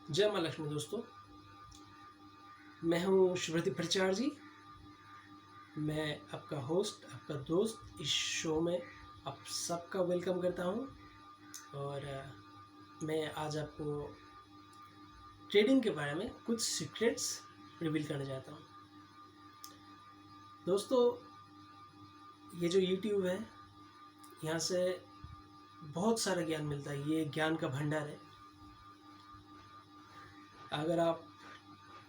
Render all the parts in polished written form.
जय माँ लक्ष्मी दोस्तों, मैं हूँ शुभ्रति भट्टाचार्य जी। मैं आपका होस्ट, आपका दोस्त इस शो में आप सबका वेलकम करता हूँ। और मैं आज आपको ट्रेडिंग के बारे में कुछ सीक्रेट्स रिवील करना चाहता हूँ। दोस्तों, ये जो यूट्यूब है, यहाँ से बहुत सारा ज्ञान मिलता है। ये ज्ञान का भंडार है। अगर आप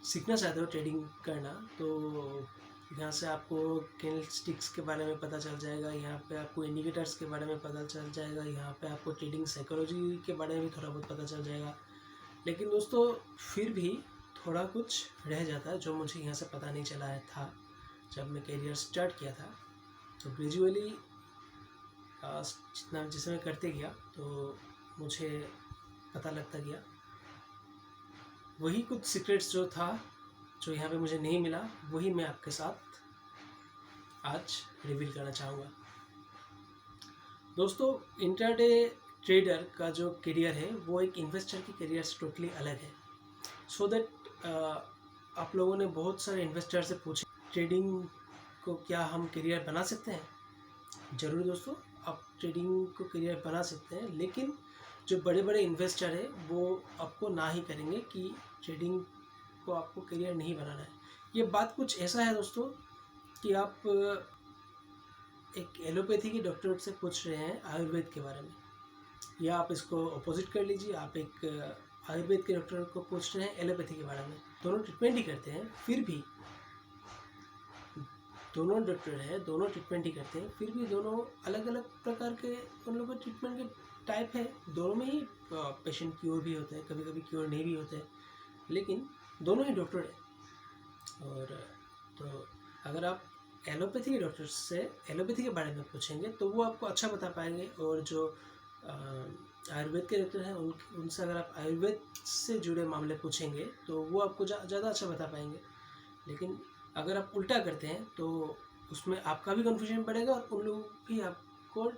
सीखना चाहते हो ट्रेडिंग करना, तो यहाँ से आपको कैंडल स्टिक्स के बारे में पता चल जाएगा। यहाँ पे आपको इंडिकेटर्स के बारे में पता चल जाएगा। यहाँ पे आपको ट्रेडिंग साइकोलॉजी के बारे में भी थोड़ा बहुत पता चल जाएगा। लेकिन दोस्तों, फिर भी थोड़ा कुछ रह जाता है जो मुझे यहाँ से पता नहीं चला है था जब मैं करियर स्टार्ट किया था। तो ग्रेजुअली जितना जैसे मैं करते गया तो मुझे पता लगता गया। वही कुछ सीक्रेट्स जो था, जो यहाँ पे मुझे नहीं मिला, वही मैं आपके साथ आज रिवील करना चाहूँगा। दोस्तों, इंट्राडे ट्रेडर का जो करियर है वो एक इन्वेस्टर की करियर से टोटली अलग है। सो दैट आप लोगों ने बहुत सारे इन्वेस्टर से पूछे ट्रेडिंग को क्या हम करियर बना सकते हैं। ज़रूर दोस्तों, आप ट्रेडिंग को करियर बना सकते हैं, लेकिन जो बड़े बड़े इन्वेस्टर है वो आपको ना ही करेंगे कि ट्रेडिंग को आपको करियर नहीं बनाना है। ये बात कुछ ऐसा है दोस्तों कि आप एक एलोपैथी के डॉक्टर से पूछ रहे हैं आयुर्वेद के बारे में, या आप इसको अपोजिट कर लीजिए, आप एक आयुर्वेद के डॉक्टर को पूछ रहे हैं एलोपैथी के बारे में। दोनों ट्रीटमेंट ही करते हैं, फिर भी दोनों डॉक्टर हैं, दोनों ट्रीटमेंट ही करते हैं, फिर भी दोनों अलग अलग प्रकार के उन लोगों के ट्रीटमेंट के टाइप है। दोनों में ही पेशेंट क्योर भी होते हैं, कभी कभी क्योर नहीं भी होते हैं, लेकिन दोनों ही डॉक्टर हैं। और तो अगर आप एलोपैथी के डॉक्टर से एलोपैथी के बारे में पूछेंगे तो वो आपको अच्छा बता पाएंगे, और जो आयुर्वेद के डॉक्टर हैं उनसे अगर आप आयुर्वेद से जुड़े मामले पूछेंगे तो वो आपको ज़्यादा अच्छा बता पाएंगे। लेकिन अगर आप उल्टा करते हैं तो उसमें आपका भी कन्फ्यूजन पड़ेगा और उन लोग भी आपको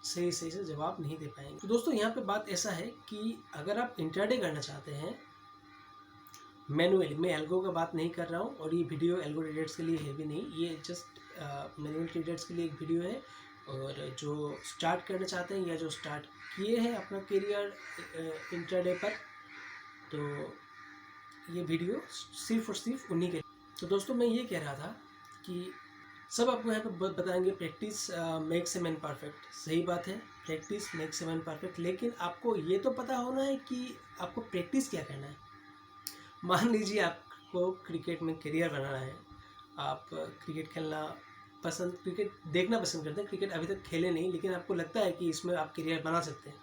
सही से जवाब नहीं दे पाएंगे। तो दोस्तों, यहाँ पे बात ऐसा है कि अगर आप इंट्राडे करना चाहते हैं मैनुअली, मैं एल्गो का बात नहीं कर रहा हूँ, और ये वीडियो एल्गो ट्रेडर्स के लिए है भी नहीं, ये जस्ट मैनुअल ट्रेडर्स के लिए एक वीडियो है। और जो स्टार्ट करना चाहते हैं या जो स्टार्ट किए हैं अपना करियर इंट्राडे पर, तो ये वीडियो सिर्फ और सिर्फ उन्हीं के। तो दोस्तों, मैं ये कह रहा था कि सब आपको यहाँ पे बताएंगे practice makes a man perfect. सही बात है, practice makes a man perfect, लेकिन आपको ये तो पता होना है कि आपको प्रैक्टिस क्या करना है। मान लीजिए आपको क्रिकेट में करियर बनाना है, आप क्रिकेट खेलना क्रिकेट देखना पसंद करते हैं, क्रिकेट अभी तक खेले नहीं, लेकिन आपको लगता है कि इसमें आप करियर बना सकते हैं।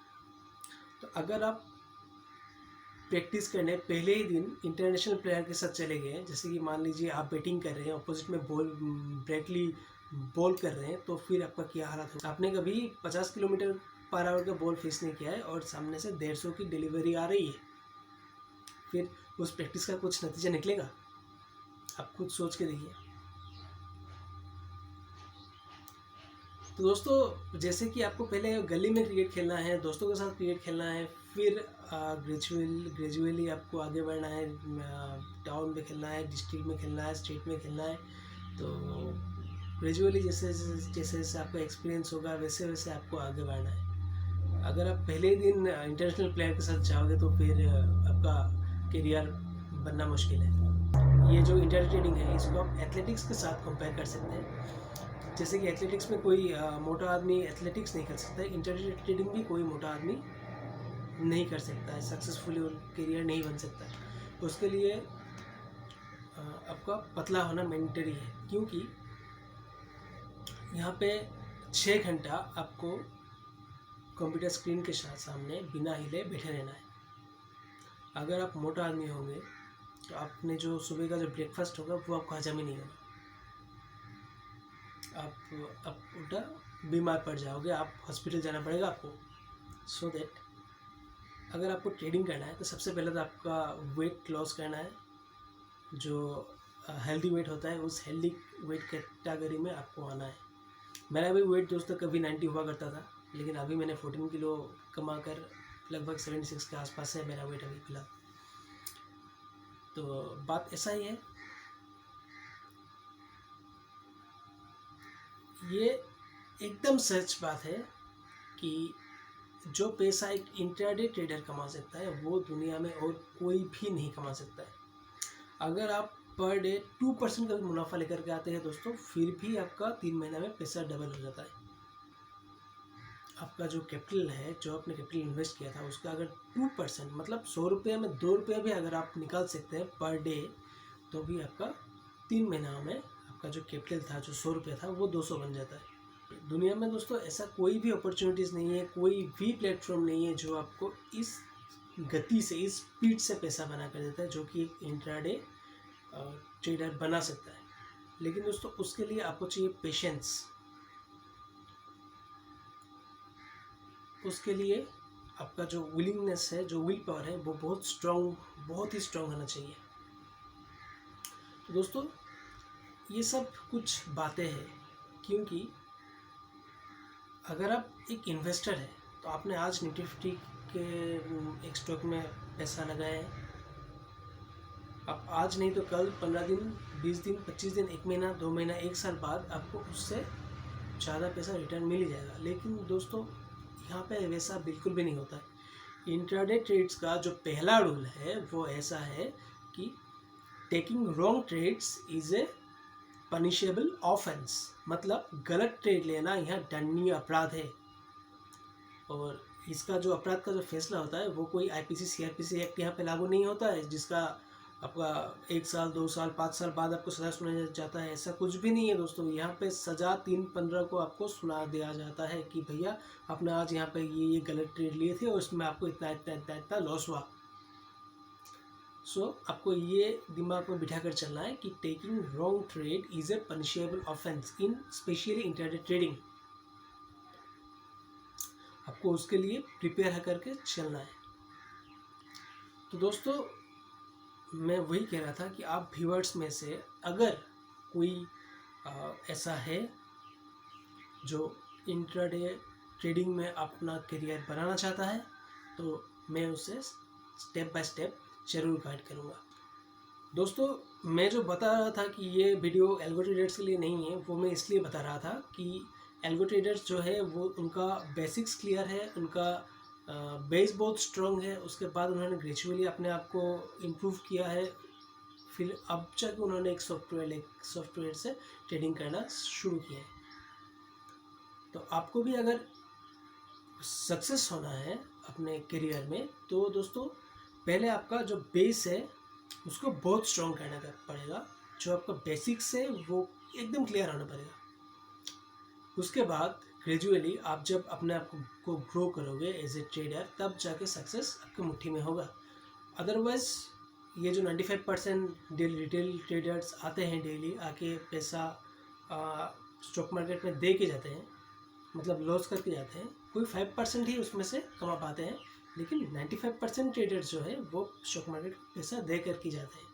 तो अगर आप प्रैक्टिस करने पहले ही दिन इंटरनेशनल प्लेयर के साथ चले गए, जैसे कि मान लीजिए आप बैटिंग कर रहे हैं, अपोजिट में ब्रेटली बॉल कर रहे हैं, तो फिर आपका क्या हालत होगा। आपने कभी 50 किलोमीटर पर आवर का बॉल फेस नहीं किया है और सामने से 150 की डिलीवरी आ रही है, फिर उस प्रैक्टिस का कुछ नतीजा निकलेगा? आप खुद सोच के देखिए। तो दोस्तों, जैसे कि आपको पहले गली में क्रिकेट खेलना है, दोस्तों के साथ क्रिकेट खेलना है, फिर ग्रेजुअली आपको आगे बढ़ना है, टाउन में खेलना है, डिस्ट्रिक्ट में खेलना है, स्टेट में खेलना है। तो ग्रेजुअली जैसे जैसे आपका एक्सपीरियंस होगा वैसे वैसे आपको आगे बढ़ना है। अगर आप पहले ही दिन इंटरनेशनल प्लेयर के साथ जाओगे तो फिर आपका करियर बनना मुश्किल है। ये जो इंटर ट्रेडिंग है, इसको आप एथलेटिक्स के साथ कंपेयर कर सकते हैं। जैसे कि एथलेटिक्स में कोई मोटा आदमी एथलेटिक्स नहीं कर सकता, इंटर ट्रेडिंग भी कोई मोटा आदमी नहीं कर सकता है, सक्सेसफुली करियर नहीं बन सकता है। उसके लिए आपका पतला होना मैंडेटरी है, क्योंकि यहाँ पे 6 घंटा आपको कंप्यूटर स्क्रीन के सामने बिना हिले बैठे रहना है। अगर आप मोटा आदमी होंगे तो आपने जो सुबह का जो ब्रेकफास्ट होगा वो आपको हजम ही नहीं होगा, आप उल्टा बीमार पड़ जाओगे, आप हॉस्पिटल जाना पड़ेगा आपको। सो दैट अगर आपको ट्रेडिंग करना है तो सबसे पहले तो आपका वेट लॉस करना है। जो हेल्दी वेट होता है उस हेल्दी वेट कैटेगरी में आपको आना है। मेरा भी वेट दोस्तों कभी 90 हुआ करता था, लेकिन अभी मैंने 14 किलो कमा कर लगभग 76 के आसपास है मेरा वेट अभी फिलहाल। तो बात ऐसा ही है, ये एकदम सच बात है कि जो पैसा एक इंट्राडे ट्रेडर कमा सकता है वो दुनिया में और कोई भी नहीं कमा सकता है। अगर आप पर डे 2% का भी मुनाफा लेकर के आते हैं दोस्तों, फिर भी आपका 3 महीना में पैसा डबल हो जाता है। आपका जो कैपिटल है, जो आपने कैपिटल इन्वेस्ट किया था, उसका अगर 2% मतलब 100 रुपये में 2 रुपये भी अगर आप निकाल सकते हैं पर डे, तो भी आपका 3 महीना में आपका जो कैपिटल था, जो 100 रुपये था, वो 200 बन जाता है। दुनिया में दोस्तों ऐसा कोई भी अपॉर्चुनिटीज़ नहीं है, कोई भी प्लेटफॉर्म नहीं है जो आपको इस गति से, इस स्पीड से पैसा बना कर देता है जो कि एक इंट्राडे ट्रेडर बना सकता है। लेकिन दोस्तों उसके लिए आपको चाहिए पेशेंस, उसके लिए आपका जो विलिंगनेस है, जो विल पावर है, वो बहुत स्ट्रॉन्ग, बहुत ही स्ट्रॉन्ग होना चाहिए। तो दोस्तों ये सब कुछ बातें हैं, क्योंकि अगर आप एक इन्वेस्टर है तो आपने आज निफ्टी 50 के एक स्टॉक में पैसा लगाया है, आप आज नहीं तो कल 15 दिन, 20 दिन, 25 दिन, 1 महीना, 2 महीना, 1 साल बाद आपको उससे ज़्यादा पैसा रिटर्न मिल ही जाएगा। लेकिन दोस्तों यहाँ पे वैसा बिल्कुल भी नहीं होता है। इंट्राडे ट्रेड्स का जो पहला रूल है वो ऐसा है कि taking wrong trades is a punishable offence, मतलब गलत ट्रेड लेना यहाँ दंडनीय अपराध है। और इसका जो अपराध का जो फैसला होता है वो कोई आईपीसी सीआरपीसी एक्ट यहाँ पे लागू नहीं होता है जिसका आपका 1 साल, 2 साल, 5 साल बाद आपको सज़ा सुनाया जाता है। ऐसा कुछ भी नहीं है दोस्तों। यहाँ पे सज़ा 3/15 को आपको सुना दिया जाता है कि भैया आपने आज यहाँ पे ये गलत ट्रेड लिए थे और इसमें आपको इतना इतना इतना इतना लॉस हुआ। सो आपको ये दिमाग में बिठा कर चलना है कि taking wrong trade is a punishable offence in specially intraday trading. आपको उसके लिए प्रिपेयर करके चलना है। तो दोस्तों मैं वही कह रहा था कि आप व्यूअर्स में से अगर कोई ऐसा है जो इंट्राडे ट्रेडिंग में अपना करियर बनाना चाहता है तो मैं उसे स्टेप बाय स्टेप ज़रूर गाइड करूँगा। दोस्तों मैं जो बता रहा था कि ये वीडियो एल्गो ट्रेडर्स के लिए नहीं है, वो मैं इसलिए बता रहा था कि एल्गो ट्रेडर्स जो है वो उनका बेसिक्स क्लियर है, उनका बेस बहुत स्ट्रॉन्ग है, उसके बाद उन्होंने ग्रेजुअली अपने आप को इम्प्रूव किया है, फिर अब जाके उन्होंने एक सॉफ्टवेयर से ट्रेडिंग करना शुरू किया है। तो आपको भी अगर सक्सेस होना है अपने करियर में तो दोस्तों पहले आपका जो बेस है उसको बहुत स्ट्रॉन्ग करना पड़ेगा। जो आपका बेसिक्स है वो एकदम क्लियर होना पड़ेगा। उसके बाद ग्रेजुअली आप जब अपने आप को ग्रो करोगे एज ए ट्रेडर, तब जाके सक्सेस आपके मुट्ठी में होगा। अदरवाइज ये जो 95% डेली रिटेल ट्रेडर्स आते हैं, डेली आके पैसा स्टॉक मार्केट में दे के जाते हैं, मतलब लॉस करके जाते हैं, कोई 5% ही उसमें से कमा पाते हैं, लेकिन 95% ट्रेडर्स जो है वो स्टॉक मार्केट पैसा दे करके जाते हैं।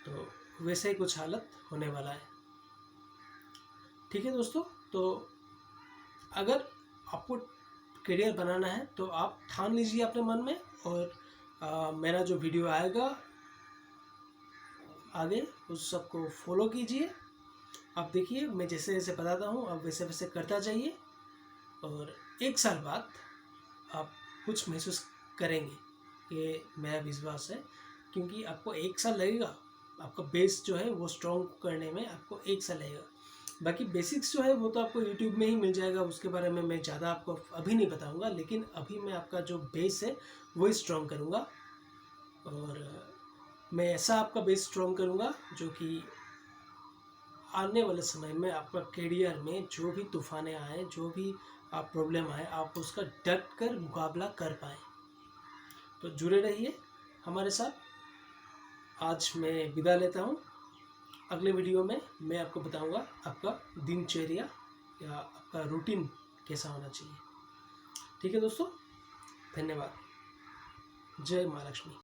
तो वैसे ही कुछ हालत होने वाला है। ठीक है दोस्तों, तो अगर आपको करियर बनाना है तो आप ठान लीजिए अपने मन में, और मेरा जो वीडियो आएगा आगे उस सबको फॉलो कीजिए। आप देखिए मैं जैसे जैसे बताता हूँ आप वैसे वैसे करता जाइए, और 1 साल बाद आप कुछ महसूस करेंगे, ये मेरा विश्वास है। क्योंकि आपको 1 साल लगेगा, आपका बेस जो है वो स्ट्रॉन्ग करने में आपको 1 साल लगेगा। बाकी बेसिक्स जो है वो तो आपको यूट्यूब में ही मिल जाएगा, उसके बारे में मैं ज़्यादा आपको अभी नहीं बताऊंगा, लेकिन अभी मैं आपका जो बेस है वही स्ट्रॉन्ग करूँगा। और मैं ऐसा आपका बेस स्ट्रॉन्ग करूँगा जो कि आने वाले समय में आपका करियर में जो भी तूफानें आए, जो भी आप प्रॉब्लम आए, आप उसका डट कर मुकाबला कर पाएँ। तो जुड़े रहिए हमारे साथ। आज मैं विदा लेता हूँ। अगले वीडियो में मैं आपको बताऊंगा आपका दिनचर्या या आपका रूटीन कैसा होना चाहिए। ठीक है दोस्तों, धन्यवाद। जय माँ लक्ष्मी।